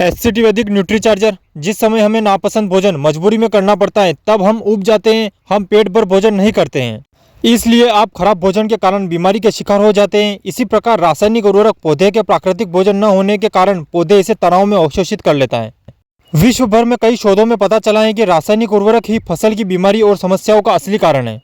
एससीटी वैदिक nutri charger. जिस समय हमें नापसंद भोजन मजबूरी में करना पड़ता है तब हम ऊब जाते हैं, हम पेट भर भोजन नहीं करते हैं, इसलिए आप खराब भोजन के कारण बीमारी के शिकार हो जाते हैं। इसी प्रकार रासायनिक उर्वरक पौधे के प्राकृतिक भोजन न होने के कारण पौधे इसे तनाव में अवशोषित कर लेता है। विश्व भर में कई शोधों में पता चला है कि रासायनिक उर्वरक ही फसल की बीमारी और समस्याओं का असली कारण है।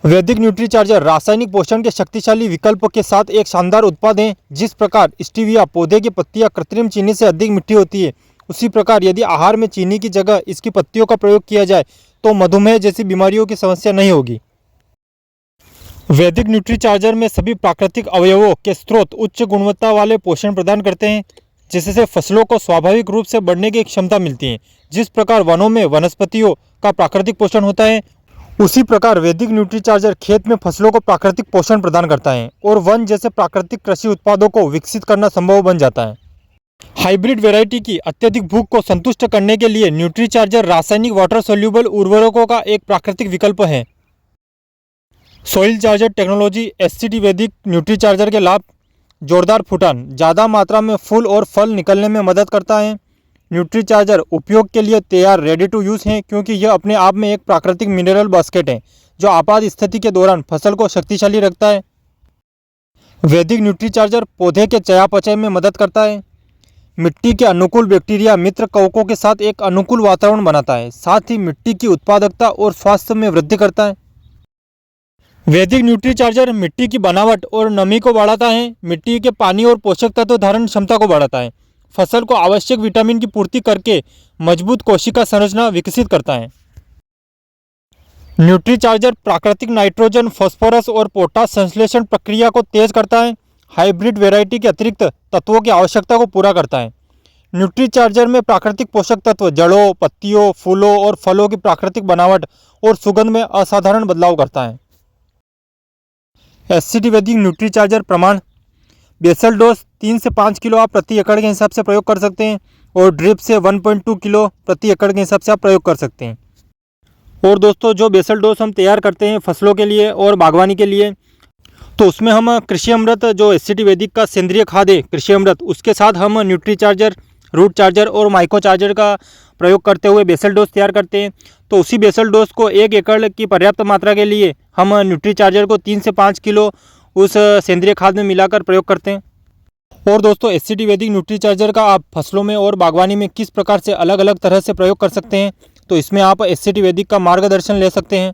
वैदिक न्यूट्री चार्जर रासायनिक पोषण के शक्तिशाली विकल्प के साथ एक शानदार उत्पाद है। जिस प्रकार स्टीविया पौधे की पत्तियां कृत्रिम चीनी से अधिक मीठी होती है, उसी प्रकार यदि आहार में चीनी की जगह इसकी पत्तियों का प्रयोग किया जाए तो मधुमेह जैसी बीमारियों की समस्या नहीं होगी। वैदिक न्यूट्री चार्जर में सभी प्राकृतिक अवयवों के स्रोत उच्च गुणवत्ता वाले पोषण प्रदान करते हैं, जिससे फसलों को स्वाभाविक रूप से बढ़ने की क्षमता मिलती है। जिस प्रकार वनों में वनस्पतियों का प्राकृतिक पोषण होता है, उसी प्रकार वैदिक न्यूट्री चार्जर खेत में फसलों को प्राकृतिक पोषण प्रदान करता है और वन जैसे प्राकृतिक कृषि उत्पादों को विकसित करना संभव बन जाता है। हाइब्रिड वैरायटी की अत्यधिक भूख को संतुष्ट करने के लिए न्यूट्री चार्जर रासायनिक वाटर सोल्यूबल उर्वरकों का एक प्राकृतिक विकल्प है। सॉइल चार्जर टेक्नोलॉजी एससीटी वैदिक न्यूट्री चार्जर के लाभ: जोरदार फूटान, ज़्यादा मात्रा में फूल और फल निकलने में मदद करता है। न्यूट्री चार्जर उपयोग के लिए तैयार रेडी टू यूज़ है, क्योंकि यह अपने आप में एक प्राकृतिक मिनरल बास्केट है जो आपात स्थिति के दौरान फसल को शक्तिशाली रखता है। वैदिक न्यूट्री चार्जर पौधे के चयापचय में मदद करता है। मिट्टी के अनुकूल बैक्टीरिया मित्र कवकों के साथ एक अनुकूल वातावरण बनाता है, साथ ही मिट्टी की उत्पादकता और स्वास्थ्य में वृद्धि करता है। वैदिक न्यूट्री चार्जर मिट्टी की बनावट और नमी को बढ़ाता है, मिट्टी के पानी और पोषक तत्व धारण क्षमता को बढ़ाता है, फसल को आवश्यक विटामिन की पूर्ति करके मजबूत कोशिका संरचना विकसित करता है। न्यूट्री चार्जर प्राकृतिक नाइट्रोजन, फास्फोरस और पोटाश संश्लेषण प्रक्रिया को तेज करता है, हाइब्रिड वैरायटी के अतिरिक्त तत्वों की आवश्यकता को पूरा करता है। न्यूट्री चार्जर में प्राकृतिक पोषक तत्व जड़ों, पत्तियों, फूलों और फलों की प्राकृतिक बनावट और सुगंध में असाधारण बदलाव करता है। एससीटी वैदिक न्यूट्री चार्जर प्रमाण: बेसल डोज 3 से 5 किलो आप प्रति एकड़ के हिसाब से प्रयोग कर सकते हैं और ड्रिप से 1.2 किलो प्रति एकड़ के हिसाब से आप प्रयोग कर सकते हैं। और दोस्तों, जो बेसल डोज हम तैयार करते हैं फसलों के लिए और बागवानी के लिए, तो उसमें हम कृषि अमृत, जो एससीटी वैदिक का सेंद्रीय खाद है कृषि अमृत, उसके साथ हम न्यूट्री चार्जर, रूट चार्जर और माइक्रो चार्जर का प्रयोग करते हुए बेसल डोज तैयार करते हैं। तो उसी बेसल डोज को 1 एकड़ की पर्याप्त मात्रा के लिए हम न्यूट्री चार्जर को 3 से 5 किलो उस सेंद्रीय खाद में मिलाकर प्रयोग करते हैं। और दोस्तों, एससीटी वैदिक न्यूट्री चार्जर का आप फसलों में और बागवानी में किस प्रकार से अलग अलग तरह से प्रयोग कर सकते हैं, तो इसमें आप एससीटी वैदिक का मार्गदर्शन ले सकते हैं।